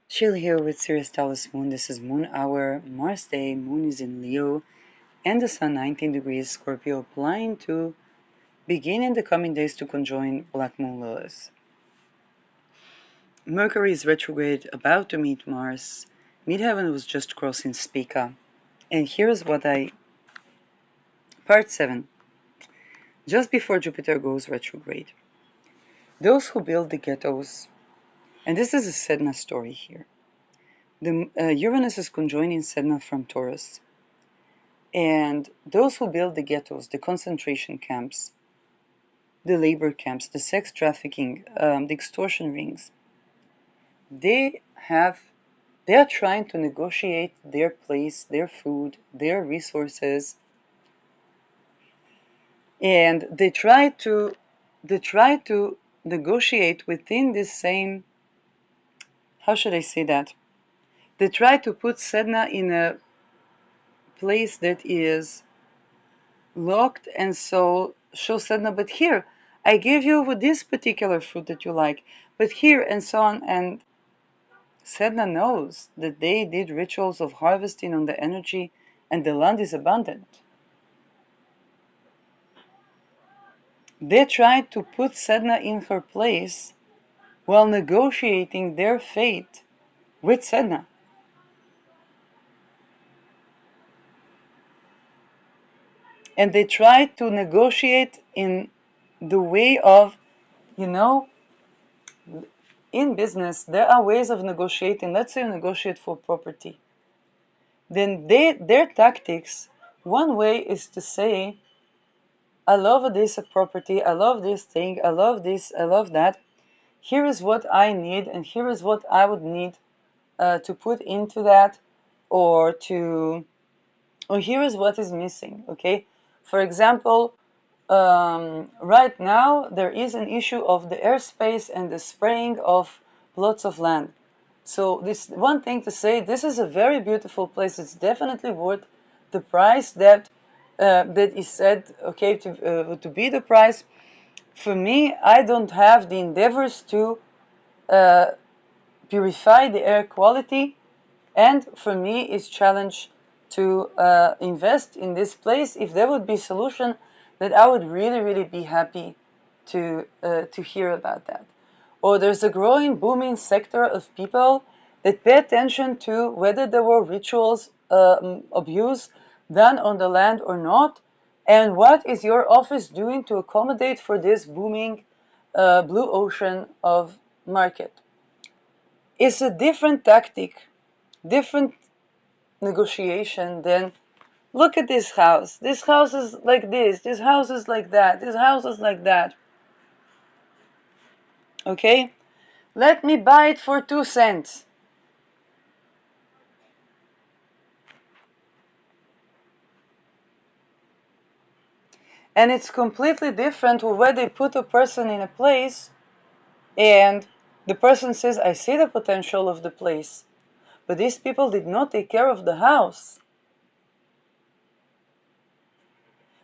Chill here with Sirius Taurus Moon. This is Moon Hour, Mars Day. Moon is in Leo, and the Sun 19 degrees Scorpio, applying to begin in the coming days to conjoin Black Moon Lilith. Mercury is retrograde, about to meet Mars. Midheaven was just crossing Spica. And here's Part 7. Just before Jupiter goes retrograde. Those who build the ghettos, and this is a Sedna story here. The Uranus is conjoining Sedna from Taurus. And those who build the ghettos, the concentration camps, the labor camps, the sex trafficking, the extortion rings, they are trying to negotiate their place, their food, their resources, and they try to negotiate within this same, how should I say that? They try to put Sedna in a place that is locked and so show Sedna, but here, I gave you this particular fruit that you like, but here, and so on. And Sedna knows that they did rituals of harvesting on the energy and the land is abundant. They tried to put Sedna in her place while negotiating their fate with Sedna. And they tried to negotiate in the way of, in business, there are ways of negotiating. Let's say you negotiate for property. Then their tactics, one way is to say, I love this property, I love this thing, I love this, I love that. Here is what I need, and here is what I would need to put into that, or here is what is missing, okay? For example, right now there is an issue of the airspace and the spraying of plots of land. So this one thing to say, this is a very beautiful place. It's definitely worth the price that is said, okay, to be the price. For me, I don't have the endeavors to purify the air quality, and for me, it's challenge to invest in this place. If there would be a solution, that I would really, really be happy to hear about that. Or there's a growing, booming sector of people that pay attention to whether there were rituals abuse done on the land or not, and what is your office doing to accommodate for this booming blue ocean of market. It's a different tactic, different negotiation than look at this house. This house is like this house is like that, this house is like that. Okay? Let me buy it for 2 cents. And it's completely different where they put a person in a place and the person says, I see the potential of the place. But these people did not take care of the house.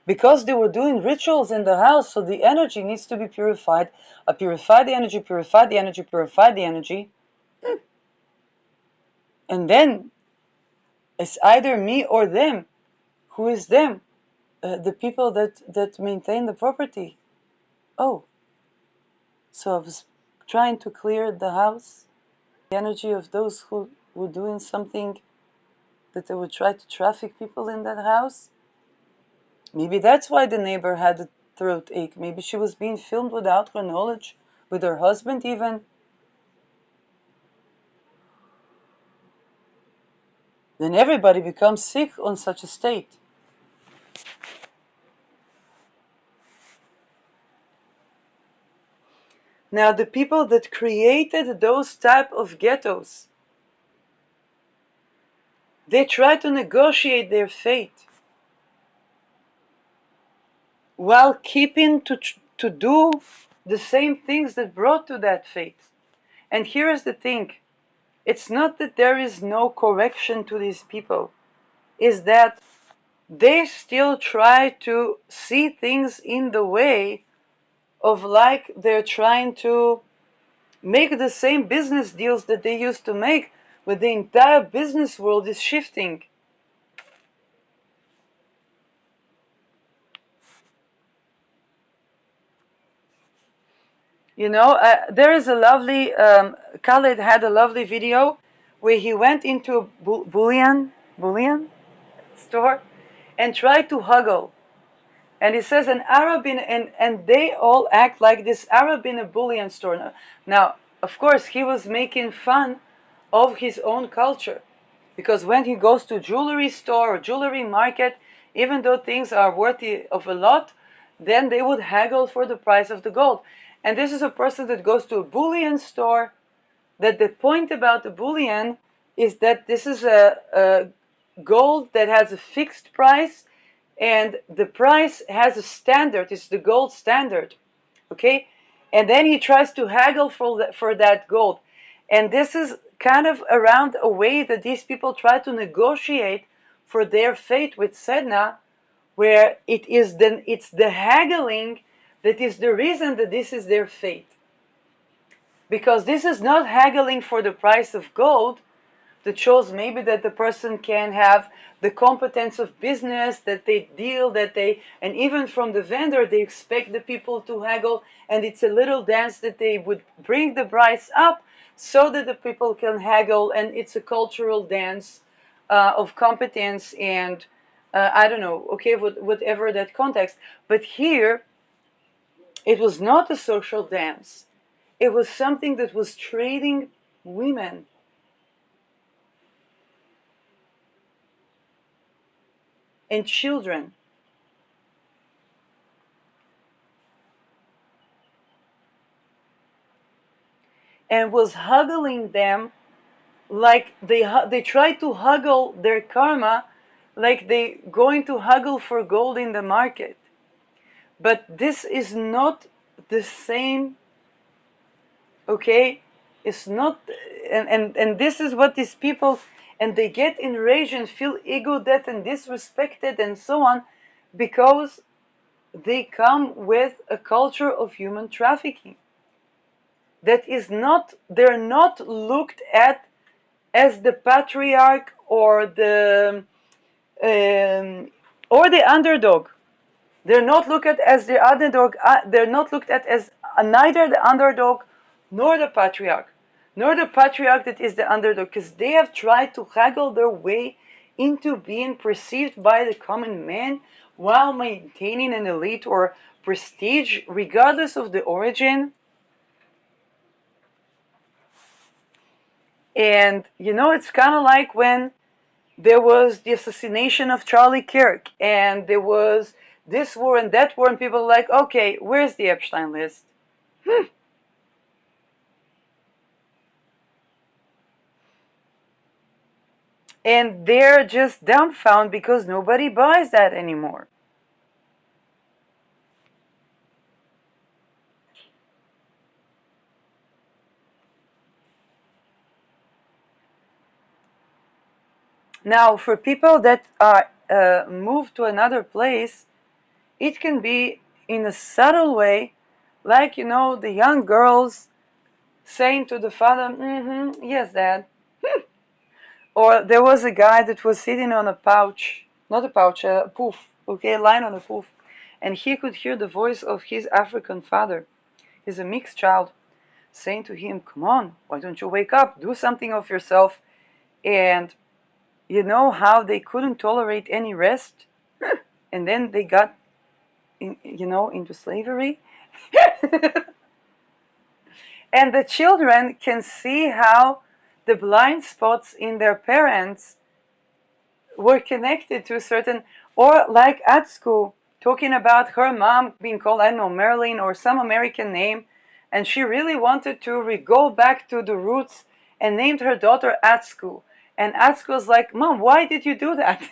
Because they were doing rituals in the house, so the energy needs to be purified. Purify the energy, purify the energy, purify the energy. And then it's either me or them. Who is them? The people that maintain the property. Oh, so I was trying to clear the house, the energy of those who were doing something that they would try to traffic people in that house. Maybe that's why the neighbor had a throat ache. Maybe she was being filmed without her knowledge, with her husband even. Then everybody becomes sick on such a state. Now, the people that created those type of ghettos, they try to negotiate their fate while keeping to do the same things that brought to that fate. And here is the thing. It's not that there is no correction to these people. It's that they still try to see things in the way of like they're trying to make the same business deals that they used to make, but the entire business world is shifting. You know, there is a lovely, Khaled had a lovely video where he went into a bullion store and tried to huggle. And he says an Arab and they all act like this Arab in a bullion store. Now, of course, he was making fun of his own culture. Because when he goes to jewelry store or jewelry market, even though things are worthy of a lot, then they would haggle for the price of the gold. And this is a person that goes to a bullion store, that the point about the bullion is that this is a gold that has a fixed price, and the price has a standard. It's the gold standard, okay? And then he tries to haggle for that gold. And this is kind of around a way that these people try to negotiate for their fate with Sedna, where it's the haggling that is the reason that this is their fate. Because this is not haggling for the price of gold, that shows maybe that the person can have the competence of business, that they deal, and even from the vendor, they expect the people to haggle, and it's a little dance that they would bring the price up so that the people can haggle, and it's a cultural dance of competence and I don't know, okay, whatever that context. But here, it was not a social dance. It was something that was trading women. And children. And was huggling them like they try to huggle their karma like they going to huggle for gold in the market. But this is not the same, okay? It's not, and this is what these people, and they get enraged and feel ego death and disrespected and so on, because they come with a culture of human trafficking that is not, they're not looked at as the patriarch or the underdog. They're not looked at as the underdog. They're not looked at as neither the underdog nor the patriarch, nor the patriarch that is the underdog, because they have tried to haggle their way into being perceived by the common man while maintaining an elite or prestige, regardless of the origin. And you know, it's kind of like when there was the assassination of Charlie Kirk, and there was this war and that war, and people were like, okay, where's the Epstein list? And they're just dumbfounded because nobody buys that anymore. Now, for people that are moved to another place, it can be in a subtle way, like, you know, the young girls saying to the father, mm-hmm, yes, dad. Or there was a guy that was sitting on a pouch, not a pouch, a poof, okay, lying on a poof, and he could hear the voice of his African father. He's a mixed child, saying to him, come on, why don't you wake up, do something of yourself. And you know how they couldn't tolerate any rest, and then they got into slavery. And the children can see how the blind spots in their parents were connected to a certain, or like at school, talking about her mom being called, I don't know, Marilyn or some American name, and she really wanted to go back to the roots and named her daughter Atsuko. And Atsuko was like, Mom, why did you do that?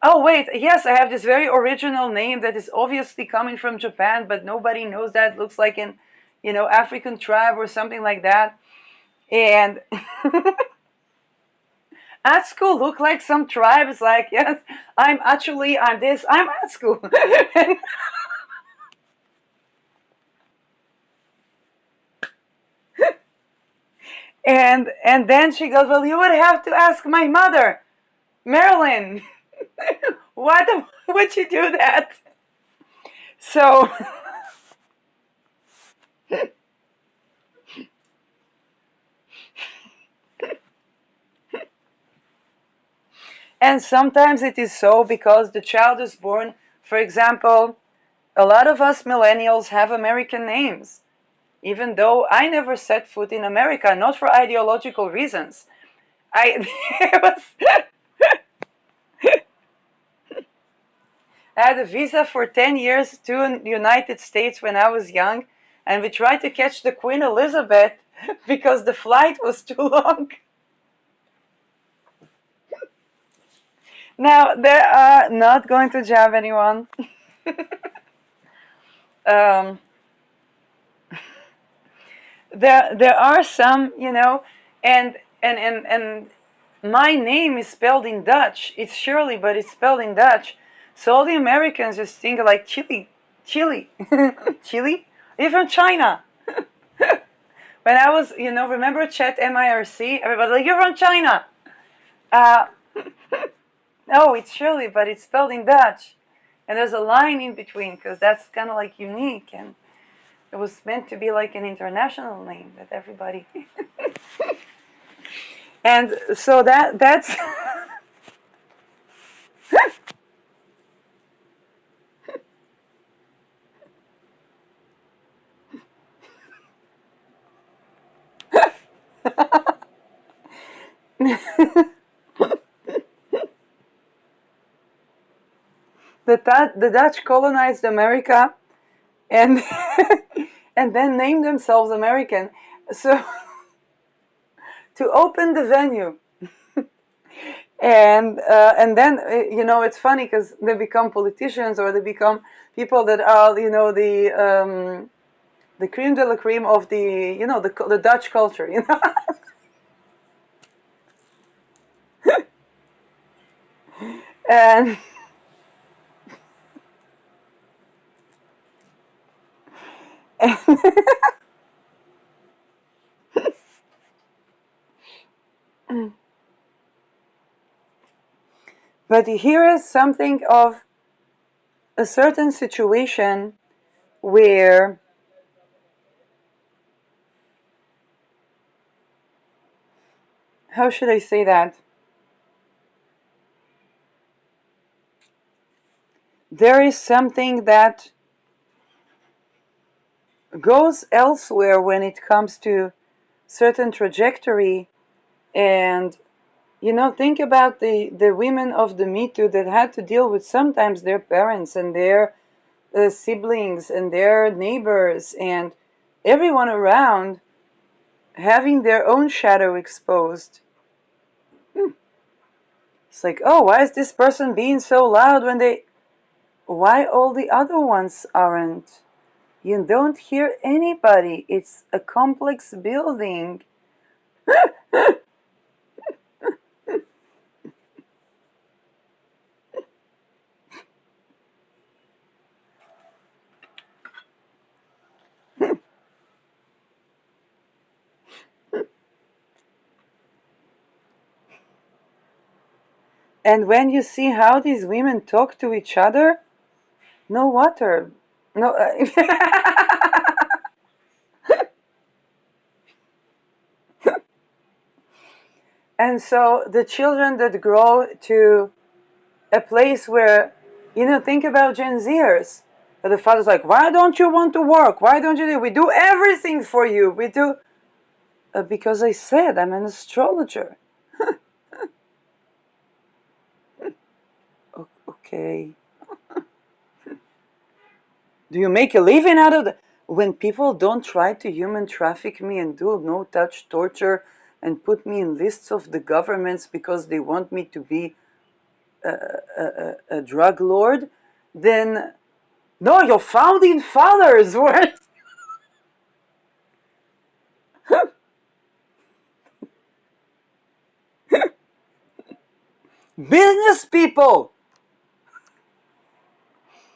Oh, wait, yes, I have this very original name that is obviously coming from Japan, but nobody knows that. It looks like an, African tribe or something like that. And Atsuko look like some tribe. It's like, yes, I'm this, I'm Atsuko. And then she goes, well, you would have to ask my mother, Marilyn. Why would you do that? So, and sometimes it is so because the child is born, for example, a lot of us millennials have American names, even though I never set foot in America, not for ideological reasons. I, I had a visa for 10 years to the United States when I was young, and we tried to catch the Queen Elizabeth because the flight was too long. Now, they are not going to jab anyone. um, there are some, and my name is spelled in Dutch. It's Shirley, but it's spelled in Dutch. So all the Americans just think like Chile, Chile, Chile. You're from China. When I was, remember Chat MIRC? Everybody like, you're from China. Uh, no, it's Shirley, but it's spelled in Dutch. And there's a line in between because that's kind of like unique, and it was meant to be like an international name that everybody. And so that's the Dutch colonized America and and then named themselves American. So to open the venue. And then it's funny because they become politicians or they become people that are the cream de la cream of the Dutch culture, and but here is something of a certain situation where how should I say that? There is something that goes elsewhere when it comes to certain trajectory. And think about the women of the Me Too that had to deal with sometimes their parents and their siblings and their neighbors and everyone around having their own shadow exposed. It's like, oh, why is this person being so loud why all the other ones aren't? You don't hear anybody. It's a complex building. And when you see how these women talk to each other, no water. No. And so the children that grow to a place where, think about Gen Zers. The father's like, why don't you want to work? Why don't you do? We do everything for you. We do. Because I said I'm an astrologer. Okay. Do you make a living out of that? When people don't try to human traffic me and do no-touch torture and put me in lists of the governments because they want me to be a drug lord, then no, your founding fathers were business people.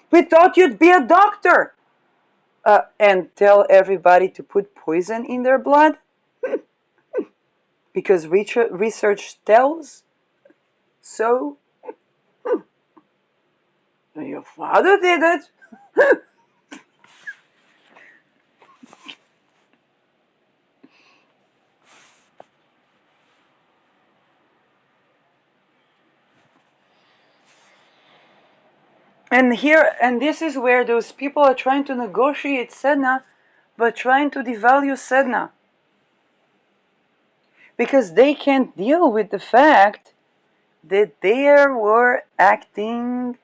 We thought you'd be a doctor. And tell everybody to put poison in their blood? because research tells so. Your father did it. And this is where those people are trying to negotiate Sedna, but trying to devalue Sedna. Because they can't deal with the fact that they were acting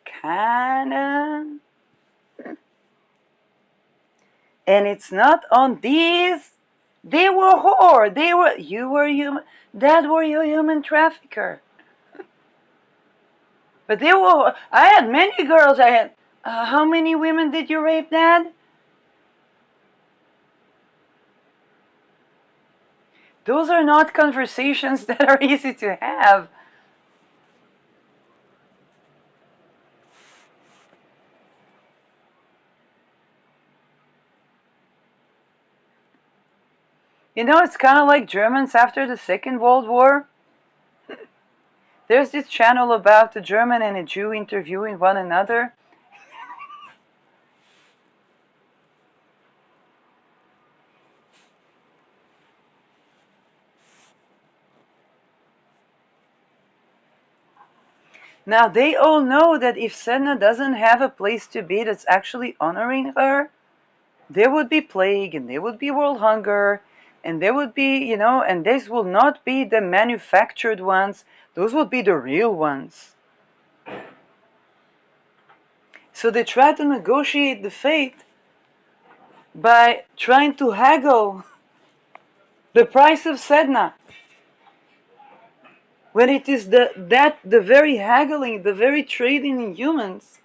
kinda. And it's not on these. They were whore. You were human. That were you human trafficker. But they were. I had many girls. I had. How many women did you rape, Dad? Those are not conversations that are easy to have. You know, it's kind of like Germans after the Second World War. There's this channel about a German and a Jew interviewing one another. Now, they all know that if Sedna doesn't have a place to be that's actually honoring her, there would be plague and there would be world hunger and there would be, and these will not be the manufactured ones, those would be the real ones. So they try to negotiate the fate by trying to haggle the price of Sedna. When it is the very haggling, the very trading in humans,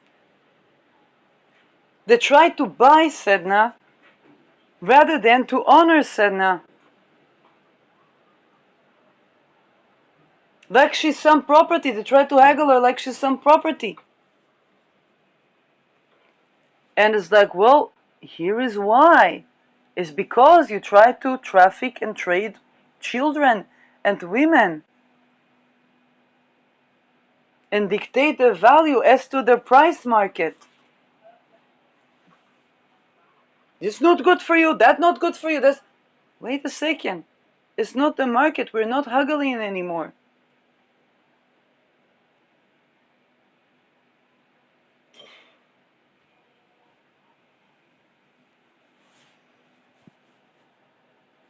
they try to buy Sedna rather than to honor Sedna. Like she's some property. They try to haggle her like she's some property. And it's like, well, here is why. It's because you try to traffic and trade children and women and dictate their value as to their price market. It's not good for you, that's not good for you. Wait a second. It's not the market. We're not haggling anymore.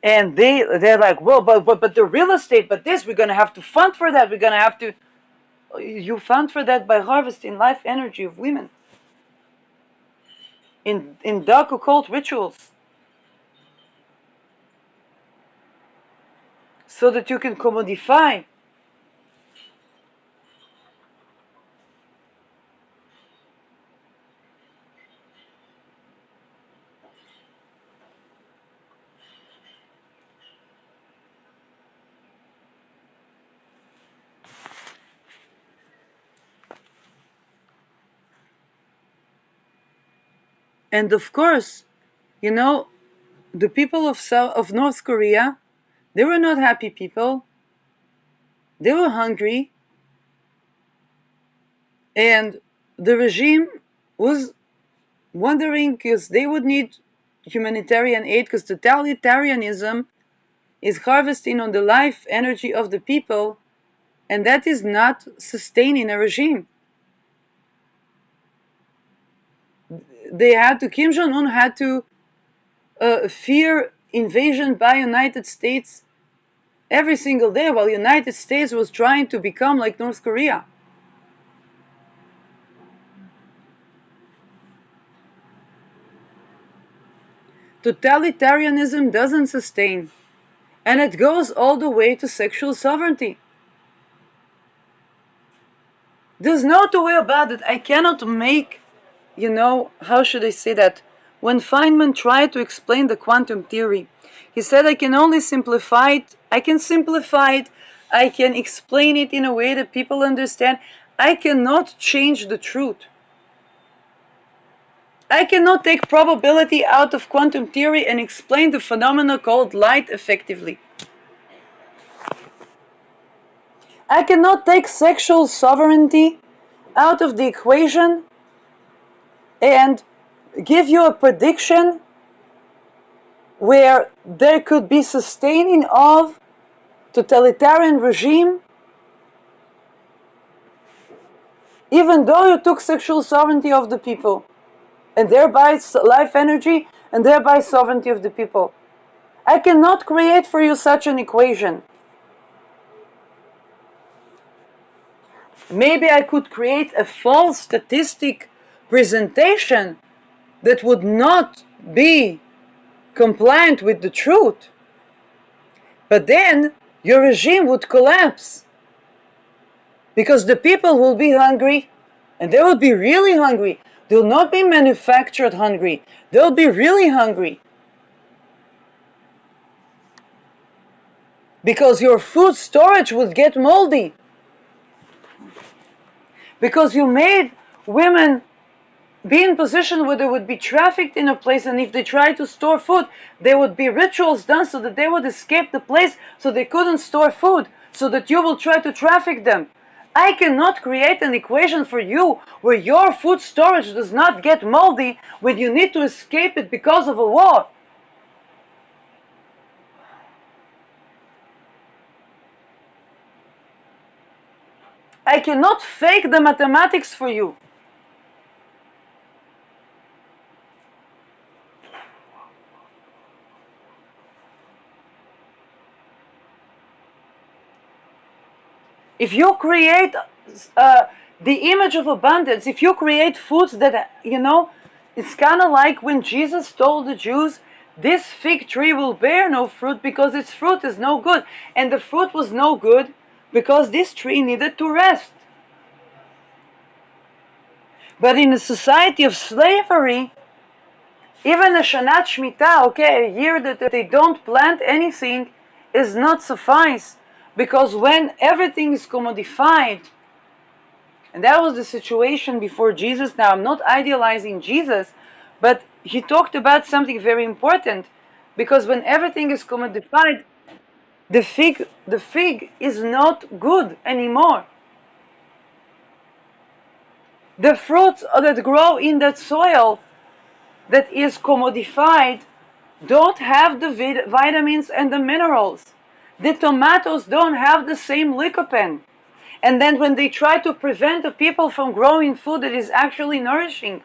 And they're like, well, but the real estate, but this, we're gonna have to fund for that. We're gonna have to. You fund for that by harvesting life energy of women in dark occult rituals, so that you can commodify. And of course, the people of North Korea, they were not happy people. They were hungry, and the regime was wondering because they would need humanitarian aid because totalitarianism is harvesting on the life energy of the people, and that is not sustaining a regime. Kim Jong-un had to fear invasion by United States every single day while United States was trying to become like North Korea. Totalitarianism doesn't sustain, and it goes all the way to sexual sovereignty. There's no two way about it. I cannot make, how should I say that? When Feynman tried to explain the quantum theory, he said, I can only simplify it. I can simplify it. I can explain it in a way that people understand. I cannot change the truth. I cannot take probability out of quantum theory and explain the phenomena called light effectively. I cannot take sexual sovereignty out of the equation and give you a prediction where there could be sustaining of totalitarian regime, even though you took sexual sovereignty of the people, and thereby life energy, and thereby sovereignty of the people. I cannot create for you such an equation. Maybe I could create a false statistic presentation that would not be compliant with the truth. But then your regime would collapse because the people will be hungry, and they will be really hungry. They will not be manufactured hungry. They will be really hungry. Because your food storage would get moldy. Because you made women be in position where they would be trafficked in a place, and if they tried to store food, there would be rituals done so that they would escape the place so they couldn't store food, so that you will try to traffic them. I cannot create an equation for you where your food storage does not get moldy when you need to escape it because of a war. I cannot fake the mathematics for you. If you create the image of abundance, if you create foods that, it's kind of like when Jesus told the Jews, this fig tree will bear no fruit because its fruit is no good. And the fruit was no good because this tree needed to rest. But in a society of slavery, even a Shanat Shemitah, okay, a year that they don't plant anything, is not suffice. Because when everything is commodified, and that was the situation before Jesus. Now, I'm not idealizing Jesus, but he talked about something very important. Because when everything is commodified, the fig is not good anymore. The fruits that grow in that soil that is commodified don't have the vitamins and the minerals. The tomatoes don't have the same lycopene. And then when they try to prevent the people from growing food that is actually nourishing,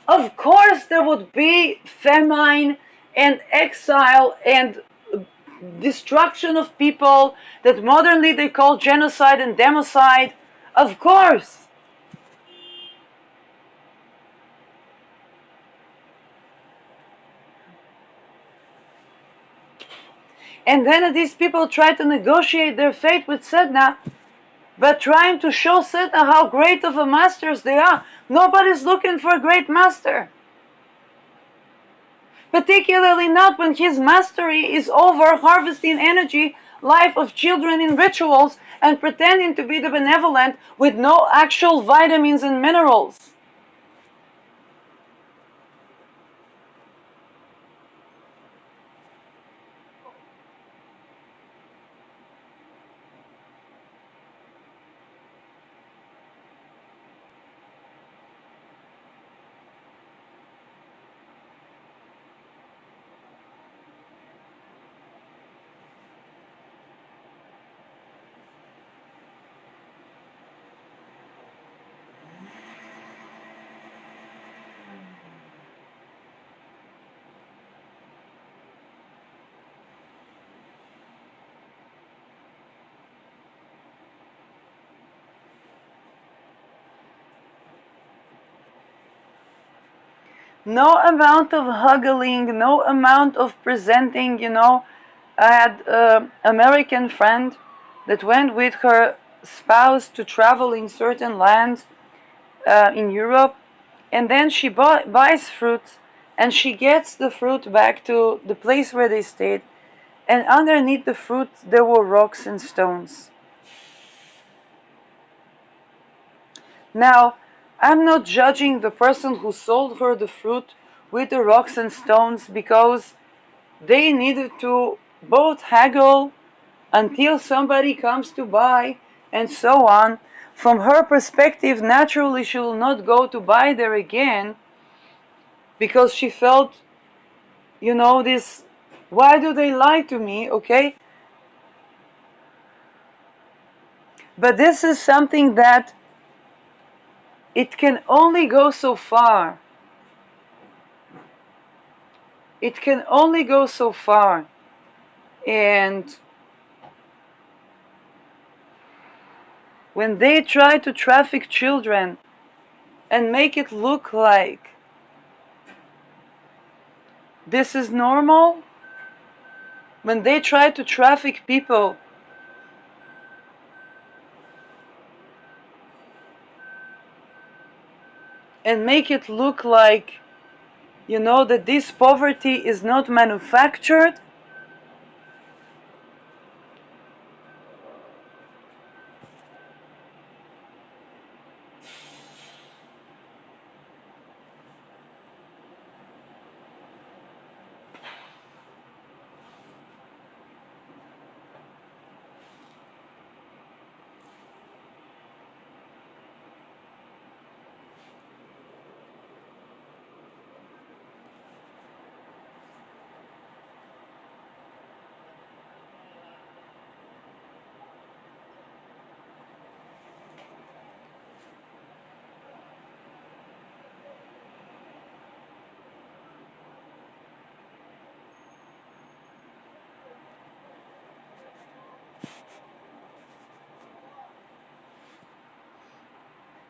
of course there would be famine and exile and destruction of people that modernly they call genocide and democide. Of course. And then these people try to negotiate their fate with Sedna, but trying to show Sedna how great of a masters they are. Nobody's looking for a great master. Particularly not when his mastery is over harvesting energy, life of children in rituals, and pretending to be the benevolent with no actual vitamins and minerals. No amount of haggling, no amount of presenting, I had an American friend that went with her spouse to travel in certain lands in Europe, and then she buys fruit, and she gets the fruit back to the place where they stayed, and underneath the fruit there were rocks and stones. Now, I'm not judging the person who sold her the fruit with the rocks and stones because they needed to both haggle until somebody comes to buy, and so on, from her perspective, naturally she will not go to buy there again, because she felt, this, why do they lie to me, okay? But this is something that it can only go so far. It can only go so far. And when they try to traffic children and make it look like this is normal, when they try to traffic people and make it look like, that this poverty is not manufactured,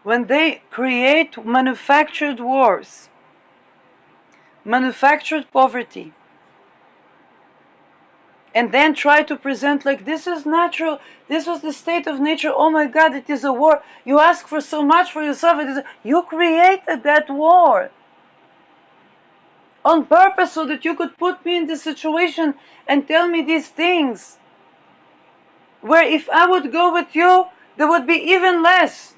when they create manufactured wars, manufactured poverty, and then try to present like this is natural, this was the state of nature, oh my God, it is a war, you ask for so much for yourself, you created that war on purpose so that you could put me in this situation and tell me these things, where if I would go with you, there would be even less.